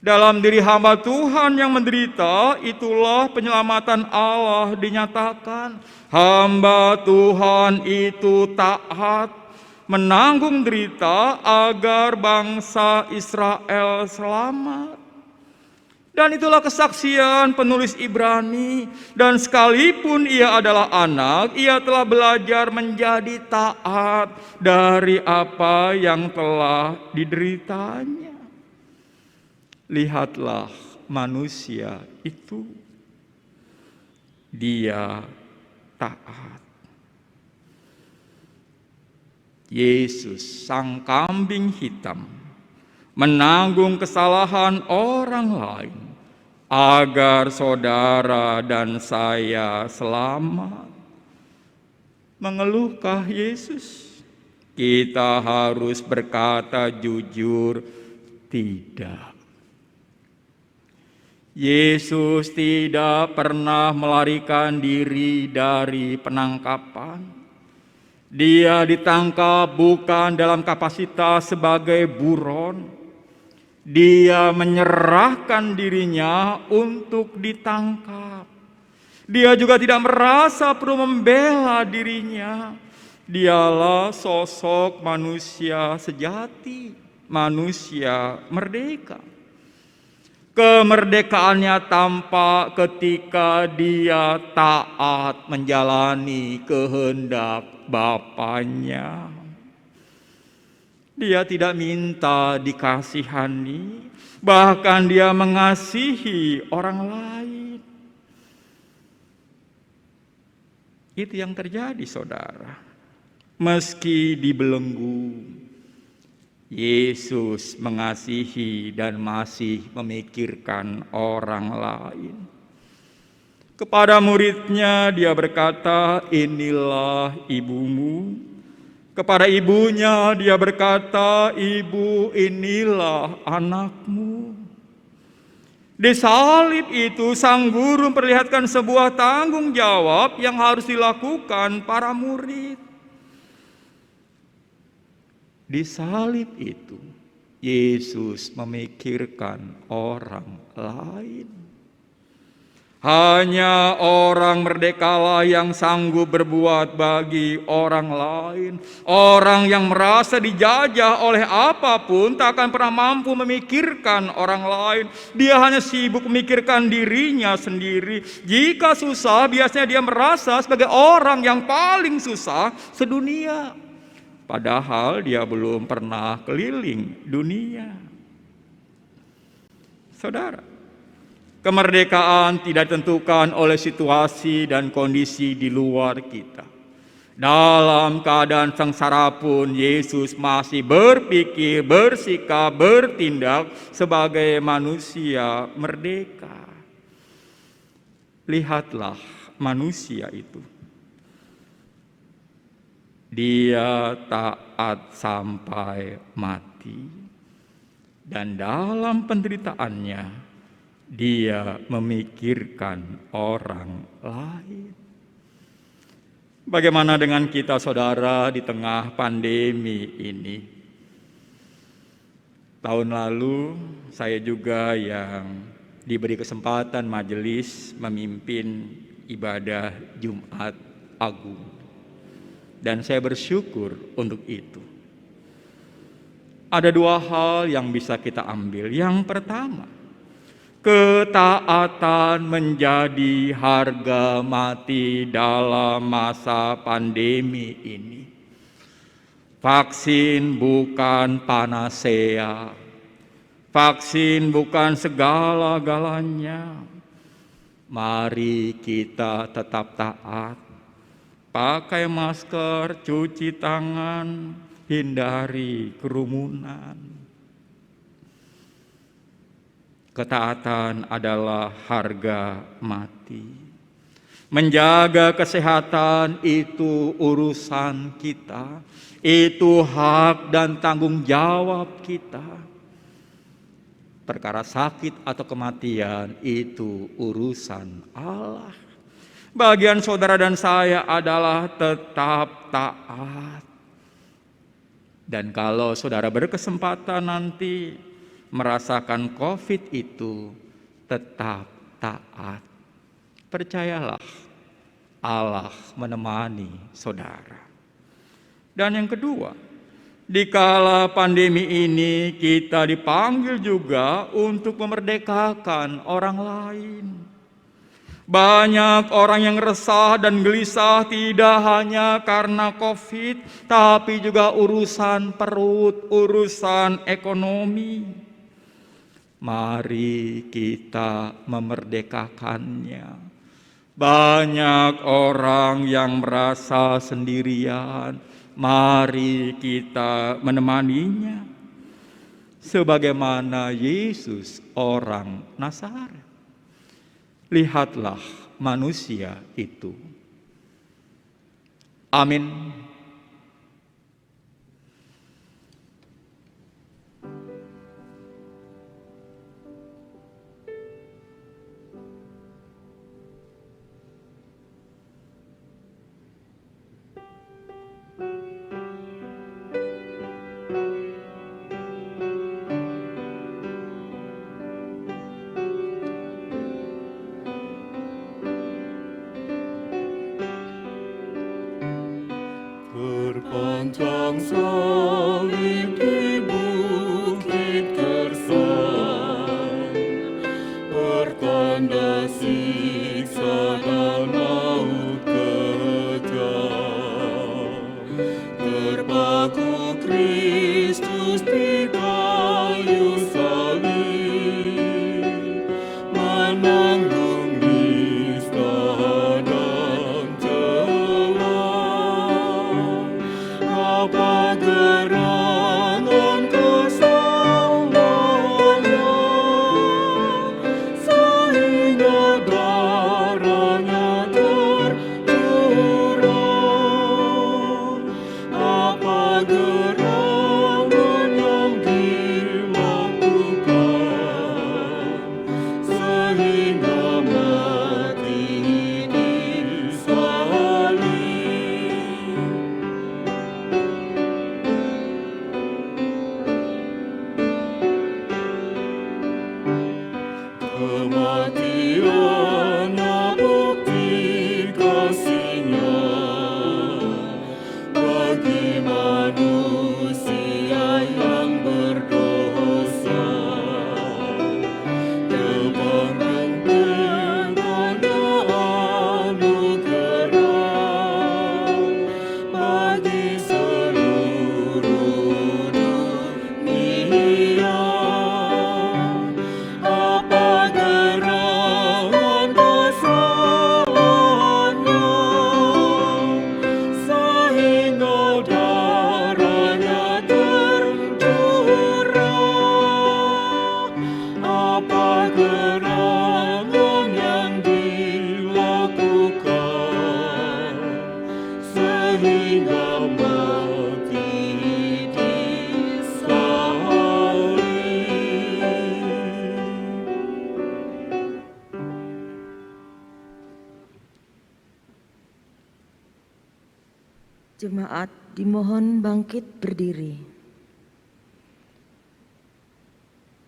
Dalam diri hamba Tuhan yang menderita, itulah penyelamatan Allah dinyatakan. Hamba Tuhan itu taat, menanggung derita agar bangsa Israel selamat. Dan itulah kesaksian penulis Ibrani. Dan sekalipun ia adalah anak, ia telah belajar menjadi taat dari apa yang telah dideritanya. Lihatlah manusia itu, dia taat. Yesus, sang kambing hitam, menanggung kesalahan orang lain agar saudara dan saya selamat. Mengeluhkah Yesus? Kita harus berkata jujur, tidak. Yesus tidak pernah melarikan diri dari penangkapan. Dia ditangkap bukan dalam kapasitas sebagai buron. Dia menyerahkan dirinya untuk ditangkap. Dia juga tidak merasa perlu membela dirinya. Dialah sosok manusia sejati, manusia merdeka. Kemerdekaannya tampak ketika dia taat menjalani kehendak Bapanya. Dia tidak minta dikasihani, bahkan dia mengasihi orang lain. Itu yang terjadi, saudara. Meski dibelenggu, Yesus mengasihi dan masih memikirkan orang lain. Kepada muridnya dia berkata, "Inilah ibumu." Kepada ibunya dia berkata, "Ibu, inilah anakmu." Di salib itu sang guru memperlihatkan sebuah tanggung jawab yang harus dilakukan para murid. Di salib itu Yesus memikirkan orang lain. Hanya orang merdekalah yang sanggup berbuat bagi orang lain. Orang yang merasa dijajah oleh apapun tak akan pernah mampu memikirkan orang lain. Dia hanya sibuk memikirkan dirinya sendiri. Jika susah, biasanya dia merasa sebagai orang yang paling susah sedunia. Padahal dia belum pernah keliling dunia. Saudara, kemerdekaan tidak ditentukan oleh situasi dan kondisi di luar kita. Dalam keadaan sengsara pun Yesus masih berpikir, bersikap, bertindak sebagai manusia merdeka. Lihatlah manusia itu. Dia taat sampai mati. Dan dalam penderitaannya, dia memikirkan orang lain. Bagaimana dengan kita, saudara, di tengah pandemi ini? Tahun lalu saya juga yang diberi kesempatan majelis memimpin ibadah Jumat Agung. Dan saya bersyukur untuk itu. Ada dua hal yang bisa kita ambil. Yang pertama, ketaatan menjadi harga mati dalam masa pandemi ini. Vaksin bukan panasea. Vaksin bukan segala-galanya. Mari kita tetap taat. Pakai masker, cuci tangan, hindari kerumunan. Ketaatan adalah harga mati. Menjaga kesehatan itu urusan kita. Itu hak dan tanggung jawab kita. Perkara sakit atau kematian itu urusan Allah. Bagian saudara dan saya adalah tetap taat. Dan kalau saudara berkesempatan nanti merasakan COVID itu, tetap taat. Percayalah, Allah menemani saudara. Dan yang kedua, di kala pandemi ini kita dipanggil juga untuk memerdekakan orang lain. Banyak orang yang resah dan gelisah tidak hanya karena COVID, tapi juga urusan perut, urusan ekonomi. Mari kita memerdekakannya. Banyak orang yang merasa sendirian, mari kita menemaninya. Sebagaimana Yesus orang Nazaret. Lihatlah manusia itu. Amin. Terpanjang salib di bukit Gersam, pertanda siksa dan maut kejam. Terpaku Kristus sehingga mati di salib. Jemaat dimohon bangkit berdiri.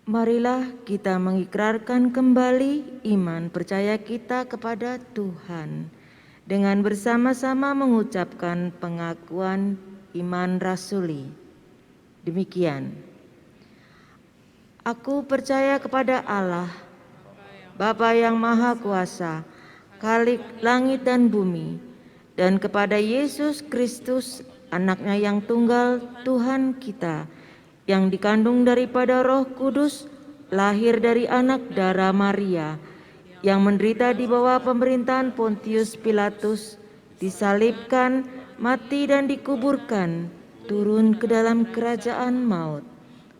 Marilah kita mengikrarkan kembali iman percaya kita kepada Tuhan dengan bersama-sama mengucapkan pengakuan iman rasuli. Demikian. Aku percaya kepada Allah, Bapa yang Maha Kuasa, Khalik langit dan bumi, dan kepada Yesus Kristus, Anak-Nya yang tunggal, Tuhan kita, yang dikandung daripada Roh Kudus, lahir dari anak darah Maria, yang menderita di bawah pemerintahan Pontius Pilatus, disalibkan, mati dan dikuburkan, turun ke dalam kerajaan maut.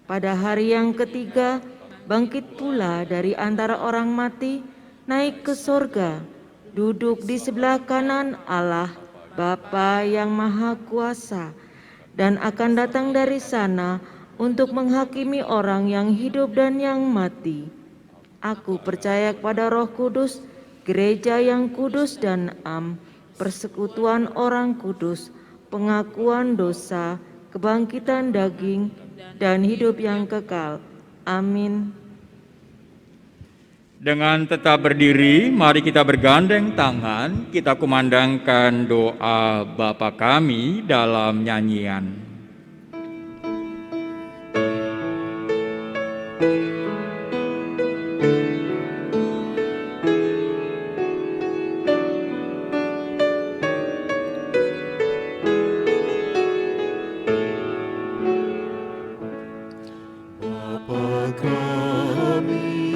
Pada hari yang ketiga, bangkit pula dari antara orang mati, naik ke sorga, duduk di sebelah kanan Allah, Bapa yang Maha Kuasa, dan akan datang dari sana untuk menghakimi orang yang hidup dan yang mati. Aku percaya kepada Roh Kudus, gereja yang kudus dan am, persekutuan orang kudus, pengakuan dosa, kebangkitan daging, dan hidup yang kekal. Amin. Dengan tetap berdiri, mari kita bergandeng tangan, kita kumandangkan doa Bapa kami dalam nyanyian. Bapa kami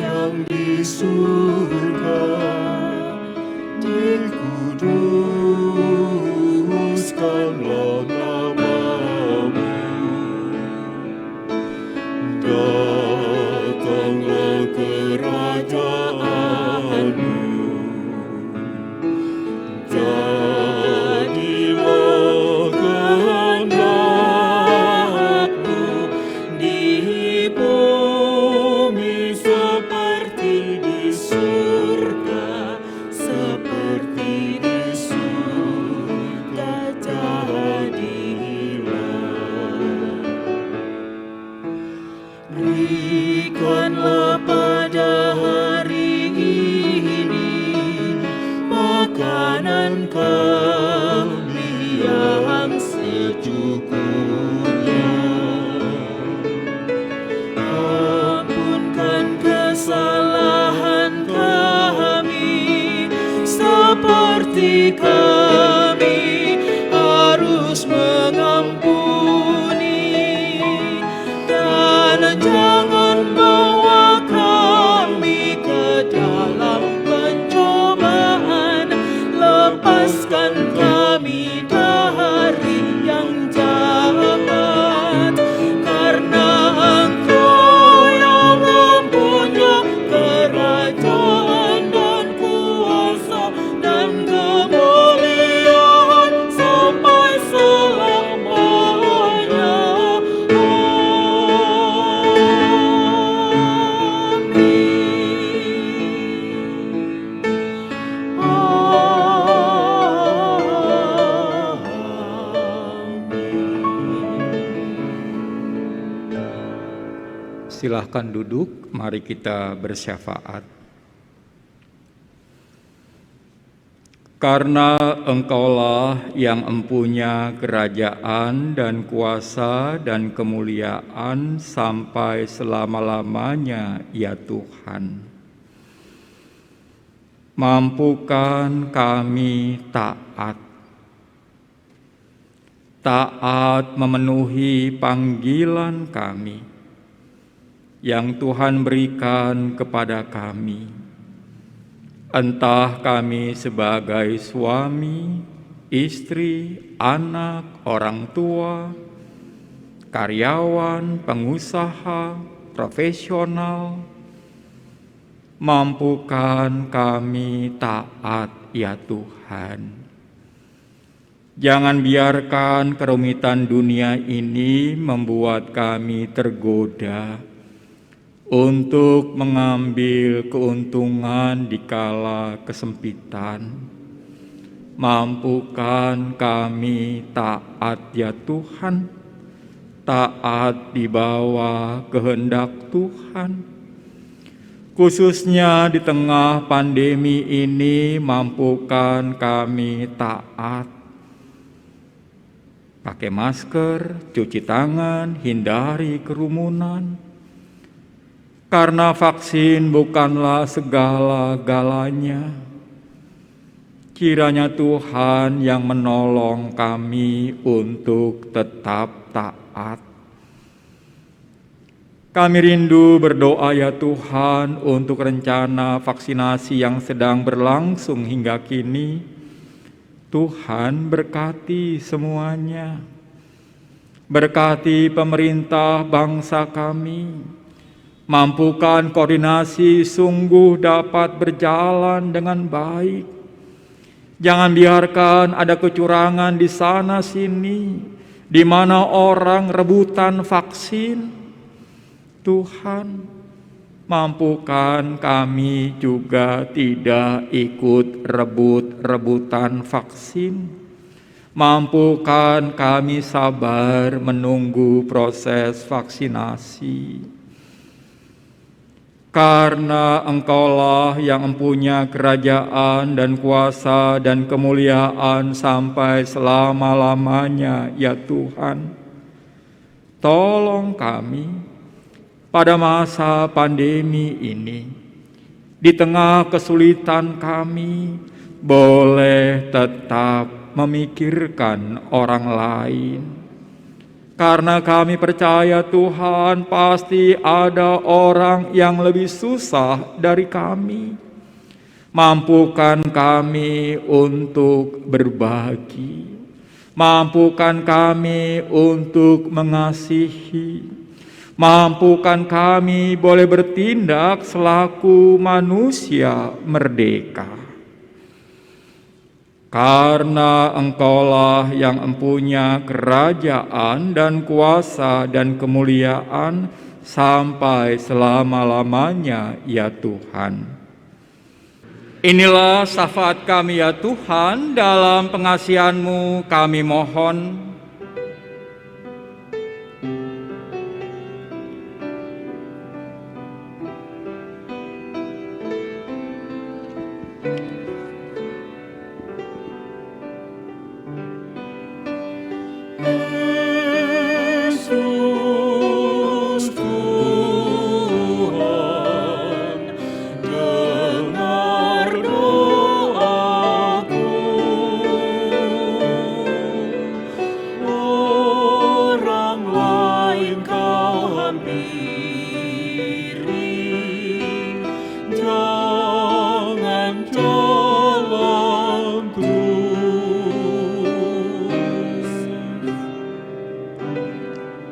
yang di surga, dikuduskanlah namamu, datanglah kerajaanmu, jadilah kehendakmu di bumi seperti di surga, seperti di surga jadilah. Berikanlah pada hari ini makanan kami yang secukupnya. Ampunkan kesalahan kami seperti kami harus mengampuni, dan jangan bawa kami ke dalam pencobaan, lepaskan kami dari yang jahat, karena Engkau yang mempunyai kerajaan dan kuasa dan kemuliaan sampai selamanya. Silahkan duduk, mari kita bersyafaat. Karena Engkaulah yang empunya kerajaan dan kuasa dan kemuliaan sampai selama-lamanya, ya Tuhan. Mampukan kami taat memenuhi panggilan kami yang Tuhan berikan kepada kami, entah kami sebagai suami, istri, anak, orang tua, karyawan, pengusaha, profesional. Mampukan kami taat, ya Tuhan. Jangan biarkan kerumitan dunia ini membuat kami tergoda untuk mengambil keuntungan di kala kesempitan. Mampukan kami taat ya Tuhan, taat di bawah kehendak Tuhan. Khususnya di tengah pandemi ini, mampukan kami taat. Pakai masker, cuci tangan, hindari kerumunan. Karena vaksin bukanlah segala-galanya. Kiranya Tuhan yang menolong kami untuk tetap taat. Kami rindu berdoa ya Tuhan untuk rencana vaksinasi yang sedang berlangsung hingga kini. Tuhan berkati semuanya. Berkati pemerintah bangsa kami. Mampukan koordinasi sungguh dapat berjalan dengan baik. Jangan biarkan ada kecurangan di sana sini, di mana orang rebutan vaksin. Tuhan, mampukan kami juga tidak ikut rebut-rebutan vaksin. Mampukan kami sabar menunggu proses vaksinasi. Karena Engkaulah yang mempunyai kerajaan dan kuasa dan kemuliaan sampai selama-lamanya ya Tuhan. Tolong kami pada masa pandemi ini, di tengah kesulitan kami, boleh tetap memikirkan orang lain. Karena kami percaya Tuhan pasti ada orang yang lebih susah dari kami. Mampukan kami untuk berbagi. Mampukan kami untuk mengasihi. Mampukan kami boleh bertindak selaku manusia merdeka. Karena Engkaulah yang mempunyai kerajaan dan kuasa dan kemuliaan sampai selama-lamanya ya Tuhan. Inilah syafaat kami ya Tuhan, dalam pengasihan-Mu kami mohon.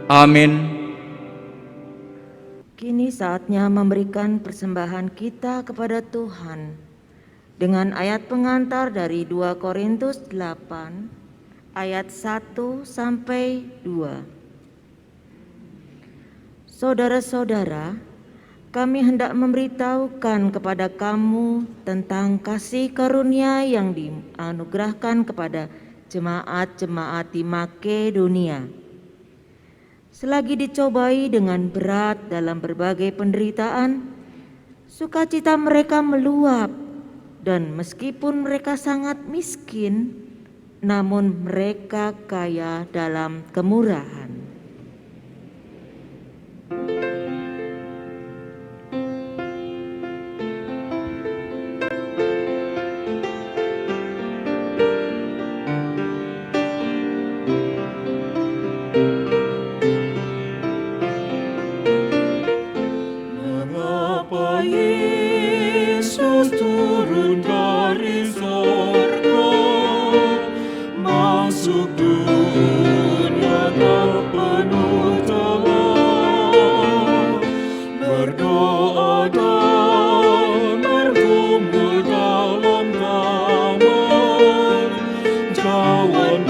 Amin. Kini saatnya memberikan persembahan kita kepada Tuhan dengan ayat pengantar dari 2 Korintus 8 ayat 1 sampai 2. Saudara-saudara, kami hendak memberitahukan kepada kamu tentang kasih karunia yang dianugerahkan kepada jemaat-jemaat di Makedonia. Selagi dicobai dengan berat dalam berbagai penderitaan, sukacita mereka meluap, dan meskipun mereka sangat miskin, namun mereka kaya dalam kemurahan. Jawan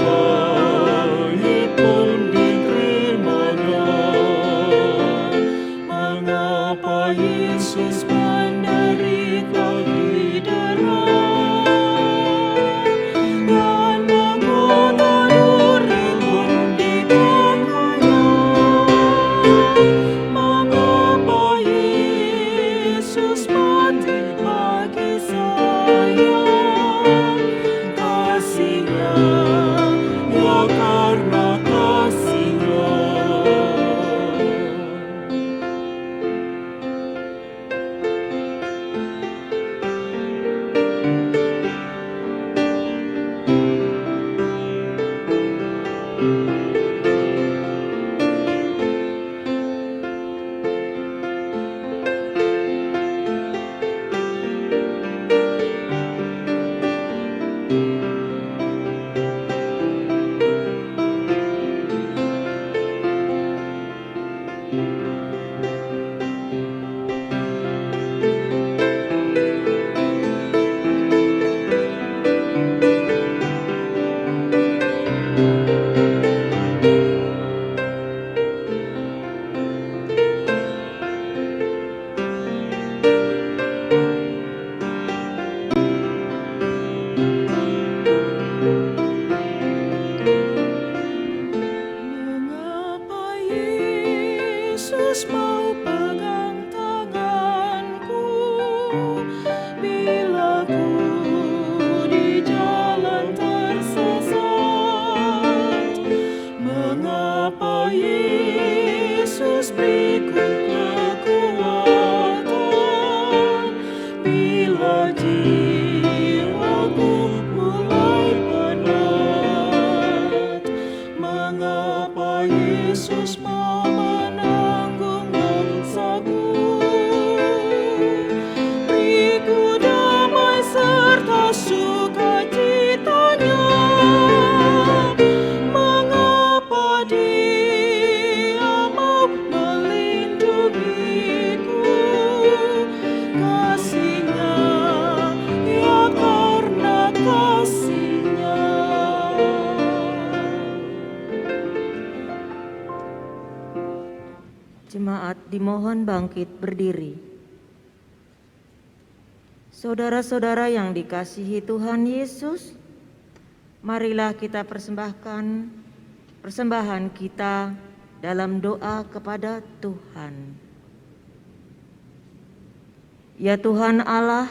Jemaat dimohon bangkit berdiri. Saudara-saudara yang dikasihi Tuhan Yesus, marilah kita persembahkan persembahan kita dalam doa kepada Tuhan. Ya Tuhan Allah,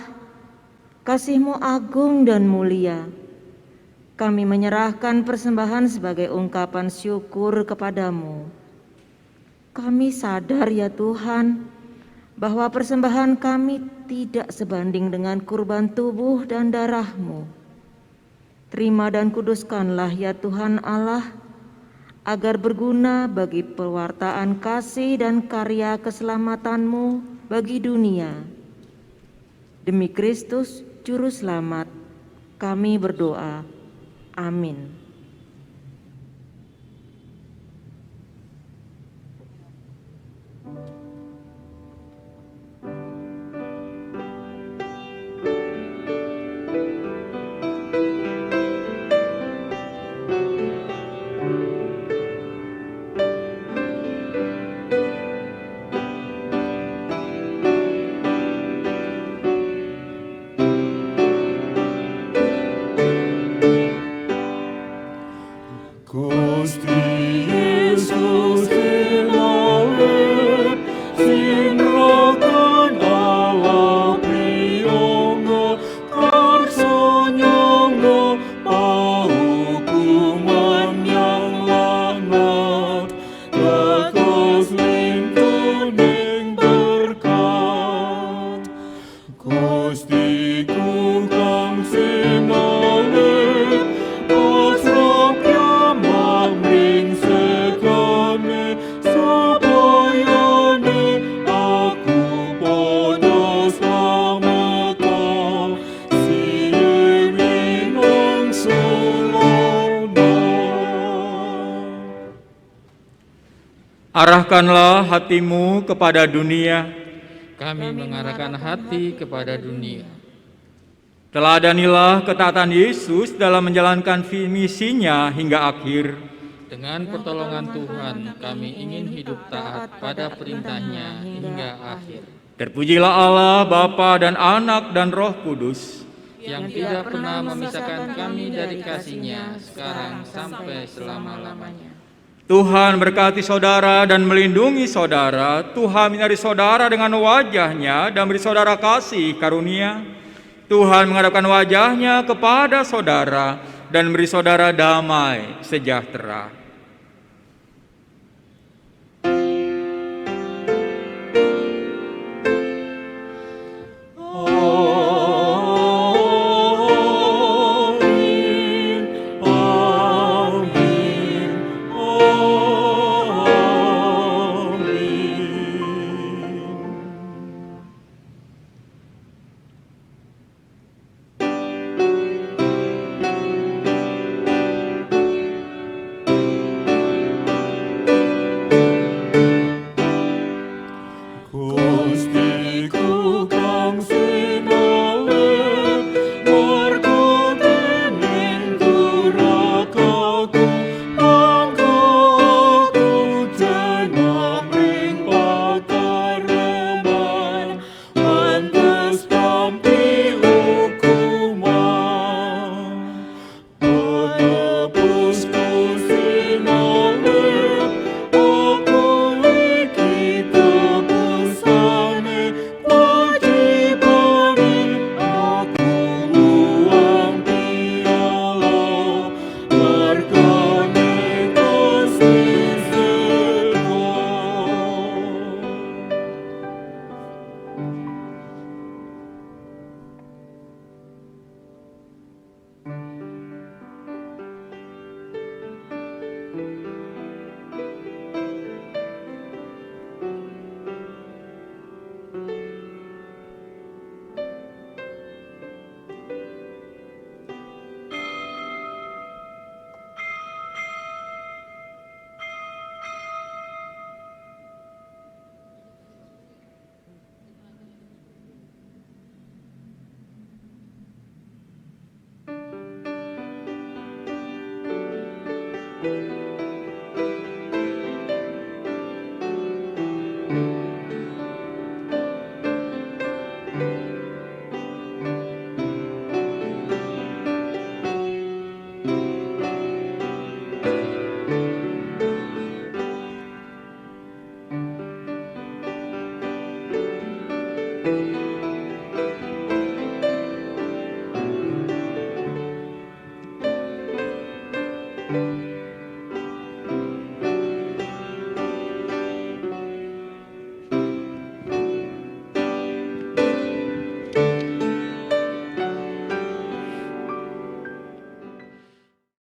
kasih-Mu agung dan mulia. Kami menyerahkan persembahan sebagai ungkapan syukur kepadamu. Kami sadar ya Tuhan, bahwa persembahan kami tidak sebanding dengan kurban tubuh dan darah-Mu. Terima dan kuduskanlah ya Tuhan Allah, agar berguna bagi pewartaan kasih dan karya keselamatan-Mu bagi dunia. Demi Kristus, Juru Selamat, kami berdoa. Amin. Arahkanlah hatimu kepada dunia. Kami mengarahkan hati kepada dunia. Teladanilah ketaatan Yesus dalam menjalankan misinya hingga akhir. Dengan pertolongan Tuhan, kami ingin hidup taat pada perintahnya hingga akhir. Terpujilah Allah, Bapa dan Anak dan Roh Kudus, yang tidak pernah memisahkan kami dari kasih-Nya, sekarang sampai selama-lamanya. Tuhan berkati saudara dan melindungi saudara. Tuhan menyinari saudara dengan wajah-Nya dan beri saudara kasih karunia. Tuhan menghadapkan wajah-Nya kepada saudara dan beri saudara damai sejahtera. Amin.